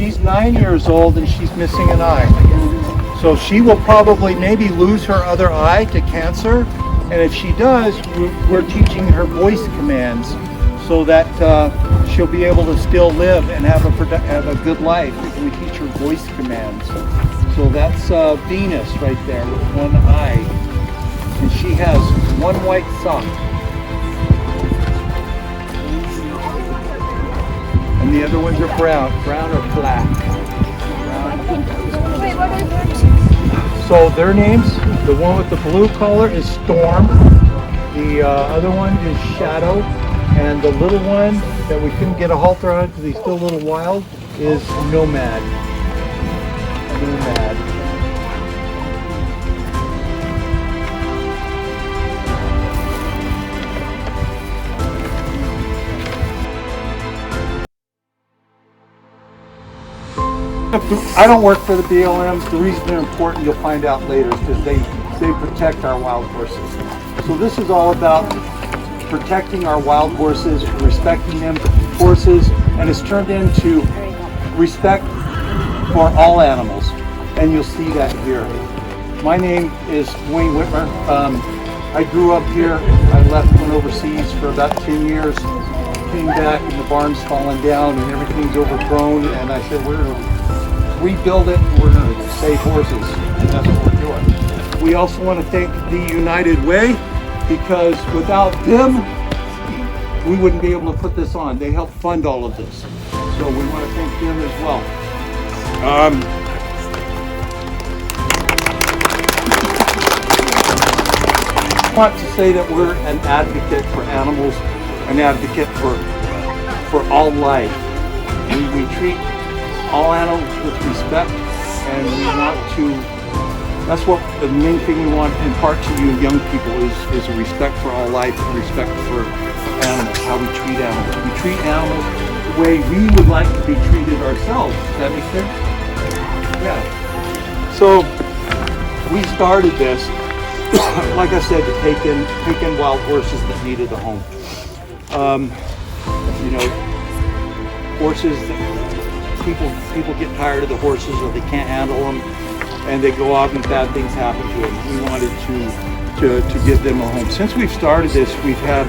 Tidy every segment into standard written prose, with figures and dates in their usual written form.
she's 9 years old and she's missing an eye. So she will probably maybe lose her other eye to cancer. And if she does, we're teaching her voice commands so that she'll be able to still live and have a good life if we teach her voice commands. So that's Venus right there with one eye. And she has one white sock. And the other ones are brown or black. Wait, what are yours? So their names, the one with the blue collar is Storm. The other one is Shadow. And the little one that we couldn't get a halter on because he's still a little wild is Nomad. Nomad. I don't work for the BLMs. The reason they're important, you'll find out later, is because they protect our wild horses. So this is all about protecting our wild horses, respecting them, horses, and it's turned into respect for all animals. And you'll see that here. My name is Wayne Whitmer. I grew up here. I left, went overseas for about 10 years. Came back and the barn's fallen down and everything's overgrown. And I said, we're going to rebuild it. We're going to save horses. And that's what we're doing. We also want to thank the United Way, because without them, we wouldn't be able to put this on. They helped fund all of this. So we want to thank them as well. I want to say that we're an advocate for animals, an advocate for all life. We treat all animals with respect, and we want to, that's what the main thing we want to impart to you young people is a respect for all life and respect for animals, how we treat animals. We treat animals the way we would like to be treated ourselves. Does that make sense? Yeah. So we started this, like I said, to take in wild horses that needed a home. You know, horses that people get tired of the horses or they can't handle them, and they go off and bad things happen to them. We wanted to give them a home. Since we've started this, we have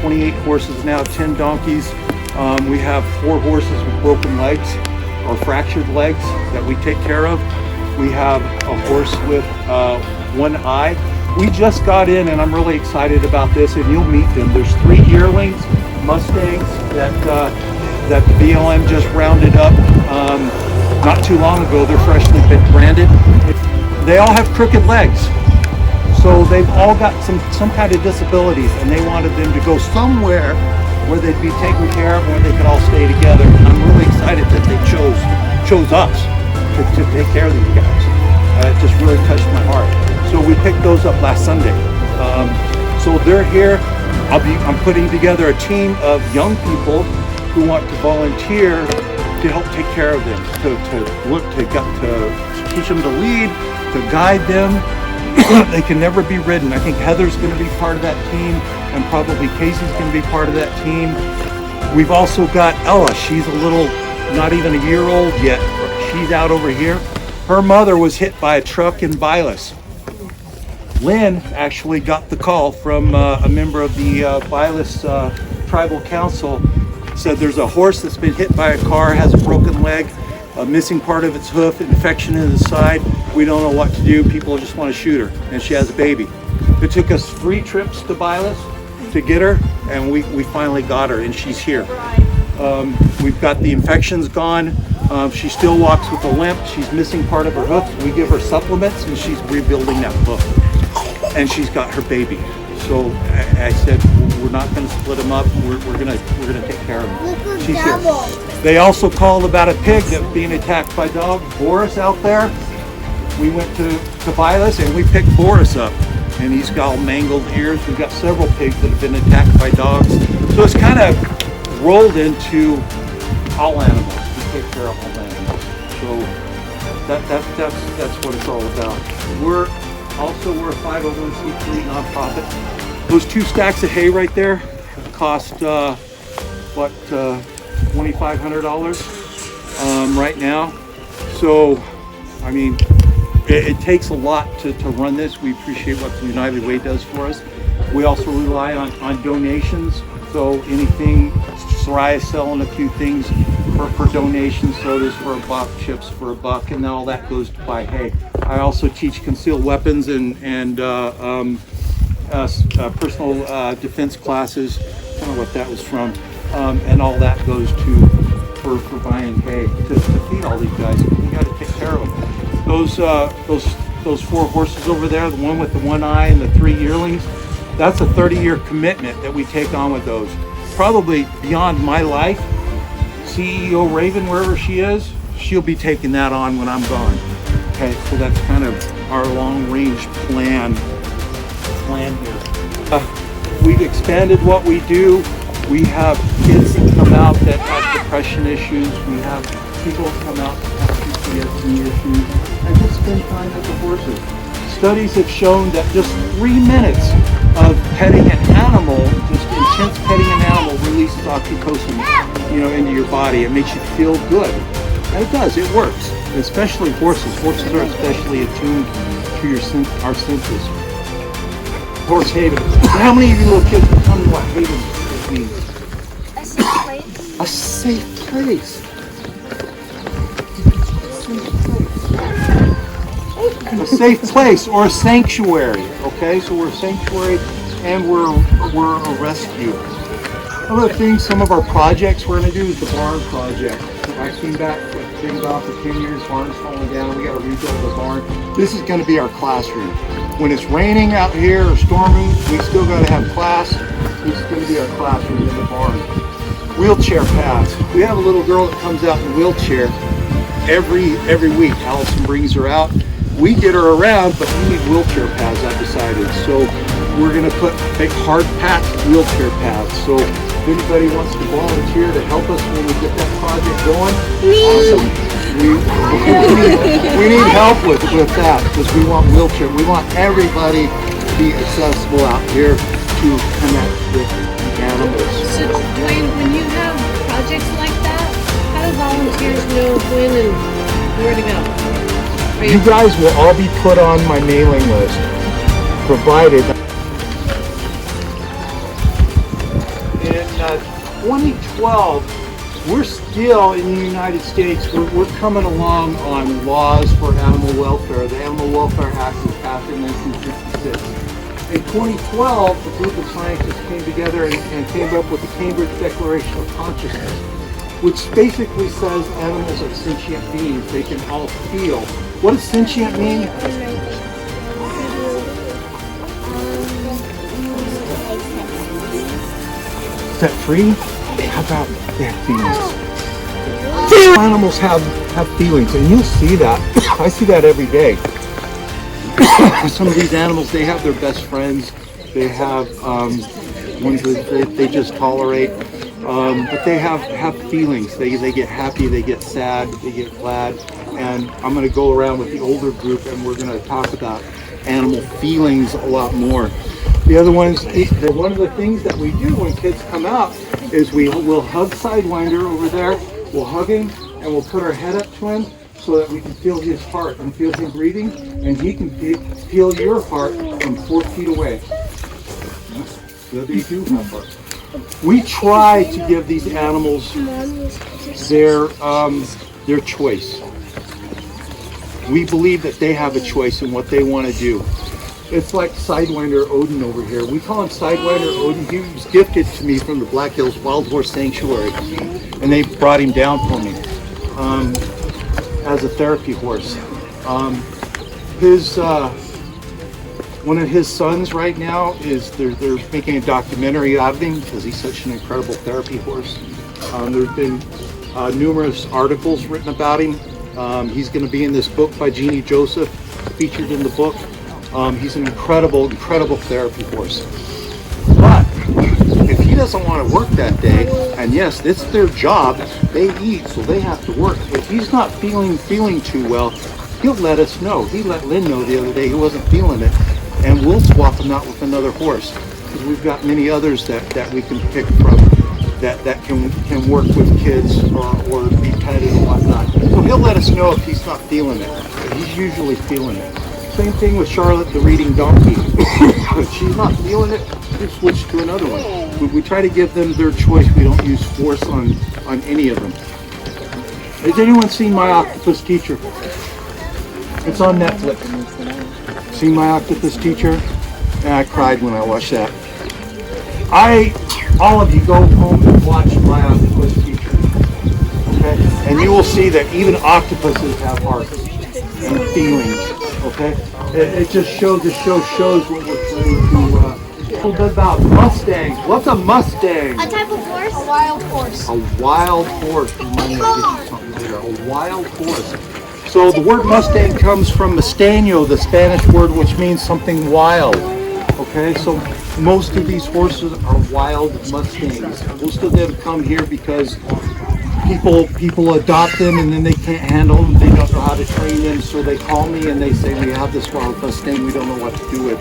28 horses now, 10 donkeys. We have 4 horses with broken legs or fractured legs that we take care of. We have a horse with one eye. We just got in, and I'm really excited about this, and you'll meet them. There's 3 yearlings, Mustangs, that the BLM just rounded up not too long ago. They're freshly branded. They all have crooked legs. So they've all got some kind of disabilities, and they wanted them to go somewhere where they'd be taken care of, where they could all stay together. And I'm really excited that they chose us to take care of these guys. It just really touched my heart. So we picked those up last Sunday. So they're here. I'm putting together a team of young people who want to volunteer to help take care of them, to teach them to lead, to guide them. They can never be ridden. I think Heather's going to be part of that team, and probably Casey's going to be part of that team. We've also got Ella. She's a little, not even a year old yet. She's out over here. Her mother was hit by a truck in Vilas. Lynn actually got the call from a member of the Vilas Tribal Council. Said there's a horse that's been hit by a car, has a broken leg, a missing part of its hoof, infection in the side. We don't know what to do. People just want to shoot her, and she has a baby. It took us 3 trips to Vilas to get her, and we finally got her, and she's here. We've got the infections gone. She still walks with a limp. She's missing part of her hoof. We give her supplements, and she's rebuilding that hoof. And she's got her baby. So I said, we're not going to split them up. We're going to take care of them. She's here. They also called about a pig that was being attacked by dogs. Boris out there. We went to Vilas and we picked Boris up, and he's got all mangled ears. We've got several pigs that have been attacked by dogs. So it's kind of rolled into all animals. We take care of all animals. So that's what it's all about. We're a 501c3 nonprofit. Those 2 stacks of hay right there cost $2,500. right now. So, I mean, it takes a lot to run this. We appreciate what the United Way does for us. We also rely on donations. So anything, Soraya selling a few things for donations, sodas for $1, chips for $1, and all that goes to buy hay. I also teach concealed weapons and personal defense classes. I don't know what that was from. And all that goes to for buying hay to feed all these guys. We got to take care of them. Those 4 horses over there, the one with the 1 eye and the 3 yearlings, that's a 30-year commitment that we take on with those. Probably beyond my life. CEO Raven, wherever she is, she'll be taking that on when I'm gone. Okay, so that's kind of our long-range plan here. We've expanded what we do. We have kids that come out that have depression issues. We have people that come out that have PTSD issues, and just spend time with the horses. Studies have shown that just 3 minutes of petting an animal, just intense petting an animal, releases oxytocin, into your body. It makes you feel good, and it does. It works, especially horses. Horses are especially attuned to our senses. Horse haven. How many of you little kids can tell me what haven means? A safe place. A safe place. A safe place or a sanctuary. Okay, so we're a sanctuary and we're a rescue. Other things, some of our projects we're going to do is the barn project. I came back, been about for 10 years, barn's falling down, we got to rebuild the barn. This is going to be our classroom. When it's raining out here or storming, we still got to have class. This is going to be our classroom in the barn. Wheelchair paths. We have a little girl that comes out in a wheelchair every week. Allison brings her out. We get her around, but we need wheelchair paths, I've decided. So we're going to put big hard packed wheelchair paths. So if anybody wants to volunteer to help us when we get that project going, awesome. We need help with that because we want wheelchair. We want everybody to be accessible out here to connect with animals. So Dwayne, when you have projects like that, how do volunteers know when and where to go? You guys will all be put on my mailing list, provided. In 2012, we're still in the United States, we're coming along on laws for animal welfare. The Animal Welfare Act was passed in 1966. In 2012, a group of scientists came together and came up with the Cambridge Declaration of Consciousness, which basically says animals are sentient beings. They can all feel. What does sentient mean? Set free? How about they have feelings? Animals have feelings, and you'll see that. I see that every day. Some of these animals, they have their best friends. They have ones that they just tolerate. But they have feelings. They get happy, they get sad, they get glad. And I'm going to go around with the older group, and we're going to talk about animal feelings a lot more. The other ones, one of the things that we do when kids come out is we'll hug Sidewinder over there. We'll hug him and we'll put our head up to him so that we can feel his heart and feel him breathing, and he can feel your heart from 4 feet away. We try to give these animals their choice. We believe that they have a choice in what they want to do. It's like Sidewinder Odin over here. We call him Sidewinder Odin. He was gifted to me from the Black Hills Wild Horse Sanctuary, and they brought him down for me as a therapy horse. One of his sons right now is they're making a documentary out of him because he's such an incredible therapy horse. There's been numerous articles written about him. He's going to be in this book by Jeannie Joseph, featured in the book. He's an incredible therapy horse. But if he doesn't want to work that day, and yes, it's their job, they eat, so they have to work. If he's not feeling too well, he'll let us know. He let Lynn know the other day he wasn't feeling it, and we'll swap him out with another horse. Because we've got many others that we can pick from that can work with kids or be petted and whatnot. he'll let us know if he's not feeling it. He's usually feeling it. Same thing with Charlotte, the reading donkey. If she's not feeling it, we switch to another one. We try to give them their choice. We don't use force on any of them. Has anyone seen My Octopus Teacher? It's on Netflix. Seen My Octopus Teacher? Yeah, I cried when I watched that. All of you go home and watch My Octopus Teacher. Okay? And you will see that even octopuses have hearts and feelings. Okay? It just shows, the show shows what we're trying to, a little bit about Mustangs. What's a Mustang? A type of horse? A wild horse. A wild horse. Remind me to get you something later. A wild horse. So the word Mustang comes from Mustang, the Spanish word which means something wild. Okay, so most of these horses are wild Mustangs. Most of them come here because people adopt them and then they can't handle them. They don't know how to train them, so they call me and they say, we have this wild Mustang, we don't know what to do with.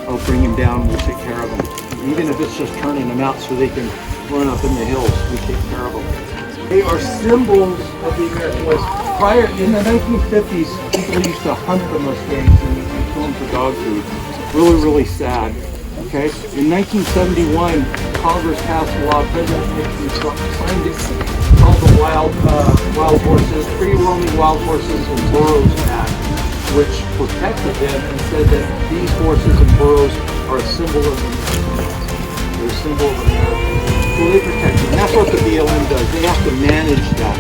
I'll bring him down, we'll take care of him. Even if it's just turning them out so they can run up in the hills, we take care of them. They are symbols of the American West. Prior, in the 1950s, people used to hunt the Mustangs and kill them for dog food. Really, really sad. Okay. In 1971, Congress passed a law. President Nixon signed it called the Wild Horses, Free Roaming Wild Horses and Burros Act, which protected them and said that these horses and burros are a symbol of America. They're a symbol of America. So they protect them. And that's what the BLM does. They have to manage that.